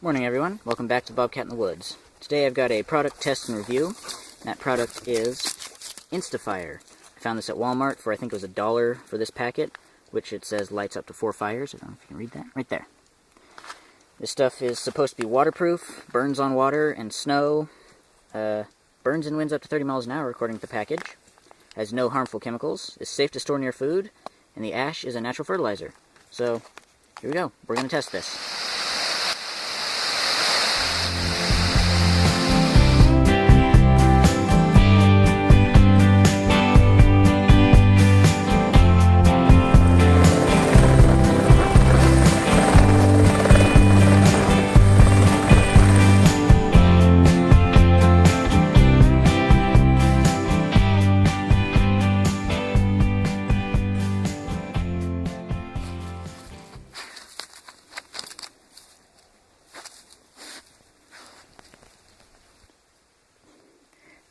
Morning everyone, welcome back to Bobcat in the Woods. Today I've got a product test and review. That product is Insta-Fire. I found this at Walmart for I think it was $1 for this packet, which it says lights up to 4 fires. I don't know if you can read that. Right there. This stuff is supposed to be waterproof, burns on water and snow, burns in winds up to 30 miles an hour according to the package, has no harmful chemicals, is safe to store near food, and the ash is a natural fertilizer. So, here we go. We're going to test this.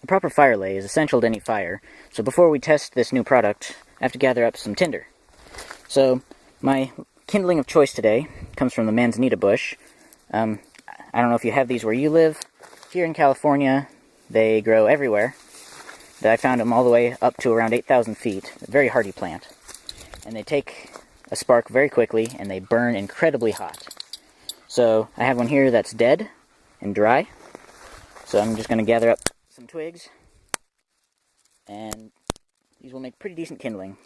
The proper fire lay is essential to any fire, so before we test this new product, I have to gather up some tinder. So, my kindling of choice today comes from the manzanita bush. I don't know if you have these where you live. Here in California, they grow everywhere. I found them all the way up to around 8,000 feet. A very hardy plant. And they take a spark very quickly, and they burn incredibly hot. So, I have one here that's dead and dry. So I'm just going to gather up some twigs, and these will make pretty decent kindling.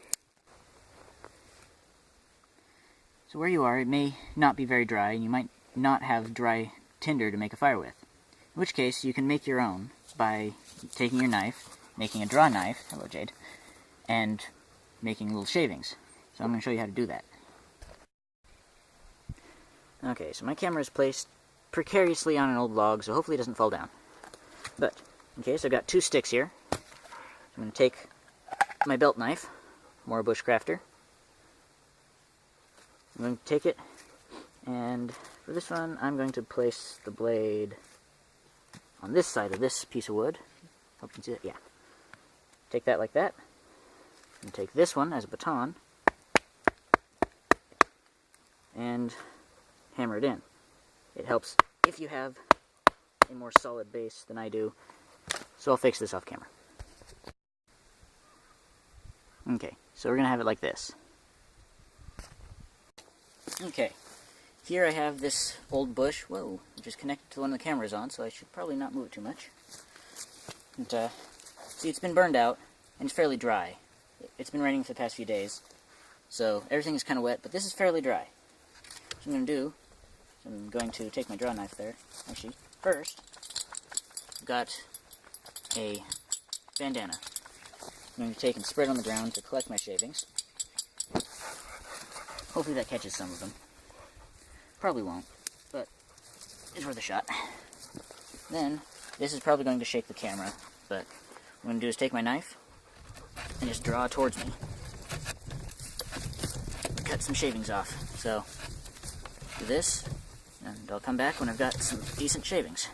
So where you are, it may not be very dry, and you might not have dry tinder to make a fire with. In which case, you can make your own by taking your knife, making a draw knife, hello Jade, and making little shavings. So I'm going to show you how to do that. Okay, so my camera is placed precariously on an old log, so hopefully it doesn't fall down. But okay, so I've got 2 sticks here. I'm going to take my belt knife, more bushcrafter. I'm going to take it, and for this one, I'm going to place the blade on this side of this piece of wood. Hope you can see it, yeah. Take that like that, and take this one as a baton, and hammer it in. It helps if you have a more solid base than I do. So I'll fix this off camera. Okay, so we're going to have it like this. Okay, here I have this old bush. Whoa, just connected to the one the camera's on, so I should probably not move it too much. And, see, it's been burned out, and it's fairly dry. It's been raining for the past few days, so everything is kind of wet, but this is fairly dry. What I'm going to do, I'm going to take my draw knife there. Actually, first, I've got a bandana. I'm going to take and spread on the ground to collect my shavings. Hopefully that catches some of them. Probably won't, but it's worth a shot. Then, this is probably going to shake the camera, but what I'm going to do is take my knife and just draw towards me. Cut some shavings off. So, do this, and I'll come back when I've got some decent shavings.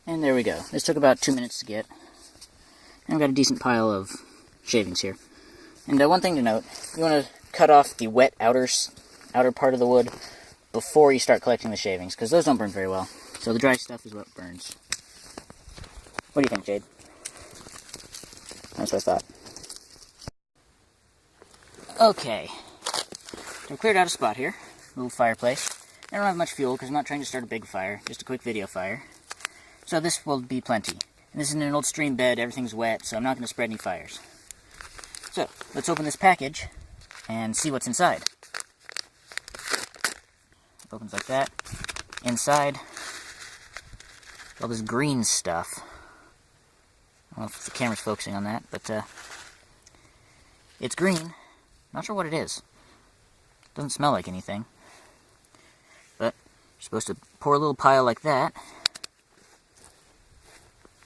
And there we go. This took about 2 minutes to get. And I've got a decent pile of shavings here. And one thing to note, you want to cut off the wet outer part of the wood before you start collecting the shavings, because those don't burn very well. So the dry stuff is what burns. What do you think, Jade? That's what I thought. Okay. So I cleared out a spot here. A little fireplace. I don't have much fuel because I'm not trying to start a big fire. Just a quick video fire. So this will be plenty. And this is in an old stream bed, everything's wet, so I'm not going to spread any fires. So, let's open this package and see what's inside. It opens like that. Inside, all this green stuff. I don't know if the camera's focusing on that, but it's green. Not sure what it is. Doesn't smell like anything. But you're supposed to pour a little pile like that.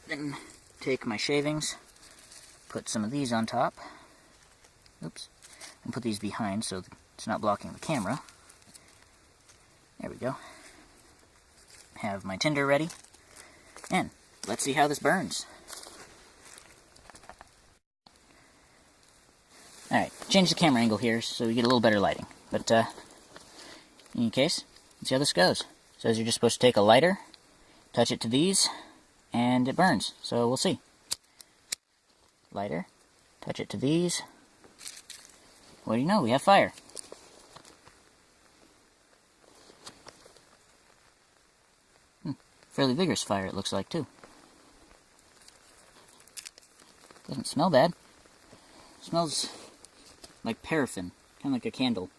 Then take my shavings, put some of these on top. Oops. And put these behind so it's not blocking the camera. There we go. Have my tinder ready. And let's see how this burns. Alright, change the camera angle here so we get a little better lighting. But In any case, let's see how this goes. It says you're just supposed to take a lighter, touch it to these, and it burns. So we'll see. Lighter, touch it to these. What do you know? We have fire. Fairly vigorous fire, it looks like, too. Doesn't smell bad. Smells like paraffin, kind of like a candle.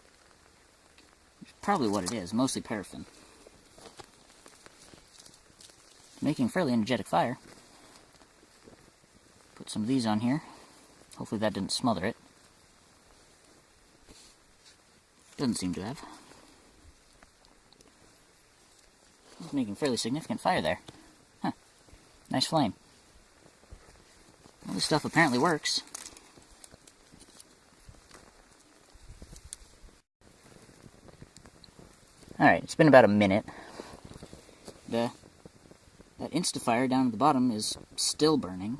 Which is probably what it is, mostly paraffin. Making fairly energetic fire. Put some of these on here. Hopefully that didn't smother it. Doesn't seem to have. It's making fairly significant fire there. Huh. Nice flame. Well, this stuff apparently works. Alright, it's been about a minute. That Insta-Fire down at the bottom is still burning,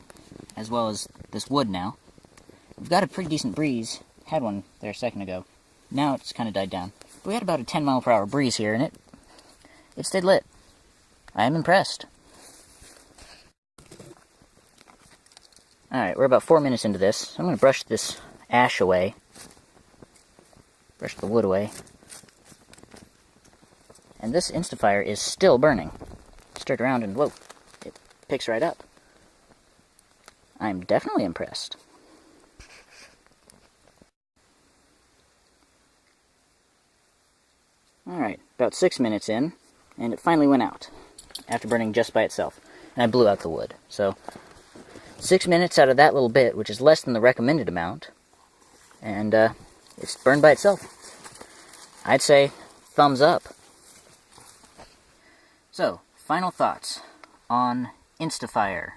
as well as this wood now. We've got a pretty decent breeze. Had one there a second ago. Now it's kind of died down. But we had about a 10-mile-per-hour breeze here, and it stayed lit. I am impressed. Alright, we're about 4 minutes into this. I'm going to brush this ash away. Brush the wood away. And this Insta-Fire is still burning. Stir it around and whoa, it picks right up. I'm definitely impressed. Alright, about 6 minutes in, and it finally went out, after burning just by itself. And I blew out the wood. So, 6 minutes out of that little bit, which is less than the recommended amount, and it's burned by itself. I'd say thumbs up. So, final thoughts on Insta-Fire.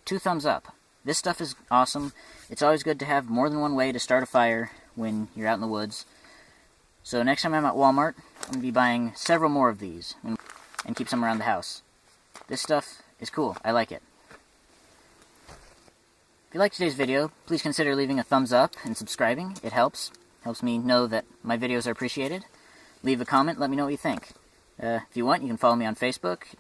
2 thumbs up. This stuff is awesome. It's always good to have more than one way to start a fire when you're out in the woods. So next time I'm at Walmart, I'm going to be buying several more of these and keep some around the house. This stuff is cool. I like it. If you liked today's video, please consider leaving a thumbs up and subscribing. It helps. Helps me know that my videos are appreciated. Leave a comment. Let me know what you think. If you want, you can follow me on Facebook,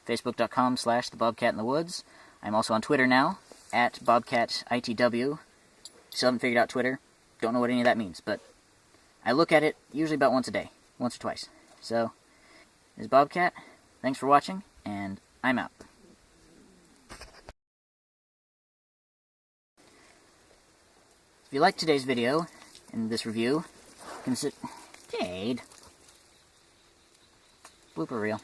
facebook.com/thebobcatinthewoods. I'm also on Twitter now, @BobcatITW. Still haven't figured out Twitter. Don't know what any of that means, but I look at it usually about once a day. Once or twice. So, this is Bobcat. Thanks for watching, and I'm out. If you liked today's video and this review, consider... Jade. Blooper reel.